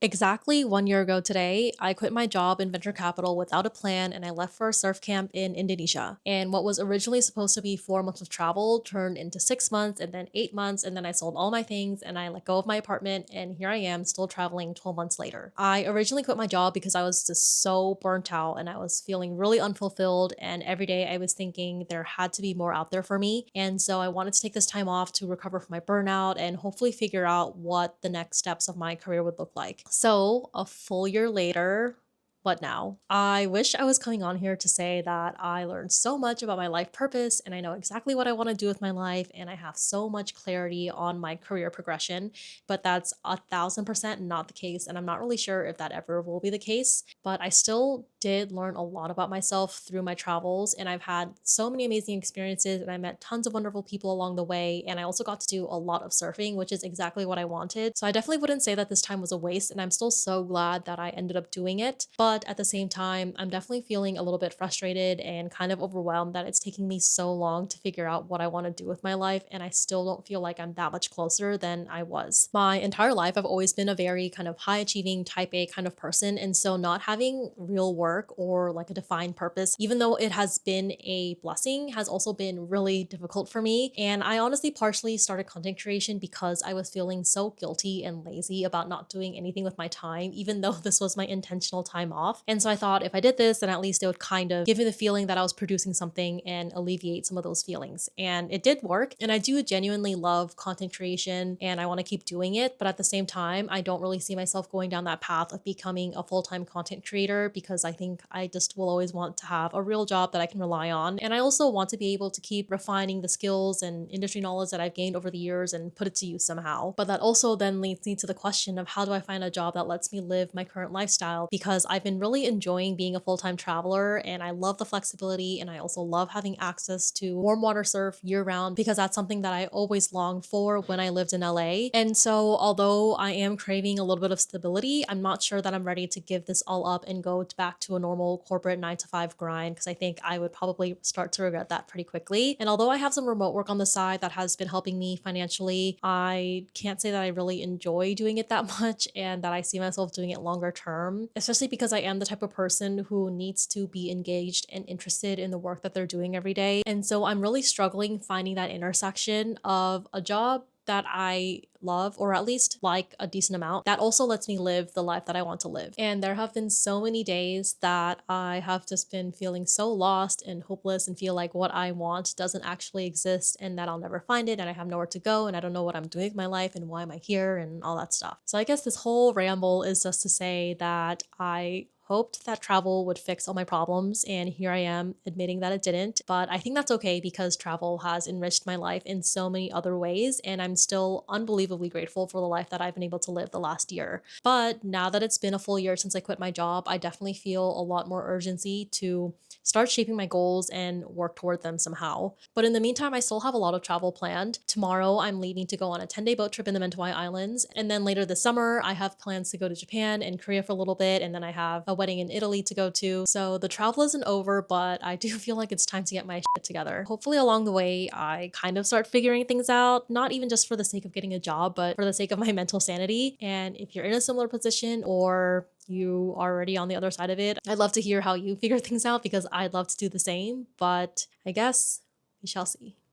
Exactly 1 year ago today, I quit my job in venture capital without a plan and I left for a surf camp in Indonesia. And what was originally supposed to be 4 months of travel turned into 6 months and then 8 months. And then I sold all my things and I let go of my apartment. And here I am still traveling 12 months later. I originally quit my job because I was just so burnt out and I was feeling really unfulfilled. And every day I was thinking there had to be more out there for me. And so I wanted to take this time off to recover from my burnout and hopefully figure out what the next steps of my career would look like. So, a full year later, what now? I wish I was coming on here to say that I learned so much about my life purpose and I know exactly what I want to do with my life and I have so much clarity on my career progression, but that's 1,000% not the case. And I'm not really sure if that ever will be the case, but I still did learn a lot about myself through my travels and I've had so many amazing experiences and I met tons of wonderful people along the way and I also got to do a lot of surfing, which is exactly what I wanted. So I definitely wouldn't say that this time was a waste and I'm still so glad that I ended up doing it. But at the same time, I'm definitely feeling a little bit frustrated and kind of overwhelmed that it's taking me so long to figure out what I want to do with my life and I still don't feel like I'm that much closer than I was. My entire life I've always been a very kind of high achieving type A kind of person and so not having real work or like a defined purpose, even though it has been a blessing, has also been really difficult for me. And I honestly partially started content creation because I was feeling so guilty and lazy about not doing anything with my time, even though this was my intentional time off. And so I thought if I did this, then at least it would kind of give me the feeling that I was producing something and alleviate some of those feelings. And it did work. And I do genuinely love content creation and I want to keep doing it. But at the same time, I don't really see myself going down that path of becoming a full-time content creator because I think I just will always want to have a real job that I can rely on. And I also want to be able to keep refining the skills and industry knowledge that I've gained over the years and put it to use somehow. But that also then leads me to the question of how do I find a job that lets me live my current lifestyle? Because I've been really enjoying being a full-time traveler and I love the flexibility and I also love having access to warm water surf year round because that's something that I always longed for when I lived in LA. And so although I am craving a little bit of stability, I'm not sure that I'm ready to give this all up and go back to a normal corporate 9 to 5 grind because I think I would probably start to regret that pretty quickly. And although I have some remote work on the side that has been helping me financially, I can't say that I really enjoy doing it that much and that I see myself doing it longer term, especially because I am the type of person who needs to be engaged and interested in the work that they're doing every day. And so I'm really struggling finding that intersection of a job that I love, or at least like a decent amount, that also lets me live the life that I want to live. And there have been so many days that I have just been feeling so lost and hopeless and feel like what I want doesn't actually exist and that I'll never find it and I have nowhere to go and I don't know what I'm doing with my life and why am I here and all that stuff. So I guess this whole ramble is just to say that I hoped that travel would fix all my problems, and here I am admitting that it didn't. But I think that's okay because travel has enriched my life in so many other ways, and I'm still unbelievably grateful for the life that I've been able to live the last year. But now that it's been a full year since I quit my job, I definitely feel a lot more urgency to start shaping my goals and work toward them somehow. But in the meantime, I still have a lot of travel planned. Tomorrow, I'm leaving to go on a 10-day boat trip in the Mentawai Islands. And then later this summer, I have plans to go to Japan and Korea for a little bit. And then I have a wedding in Italy to go to. So the travel isn't over, but I do feel like it's time to get my shit together. Hopefully along the way, I kind of start figuring things out, not even just for the sake of getting a job, but for the sake of my mental sanity. And if you're in a similar position or you are already on the other side of it, I'd love to hear how you figure things out because I'd love to do the same, but I guess we shall see.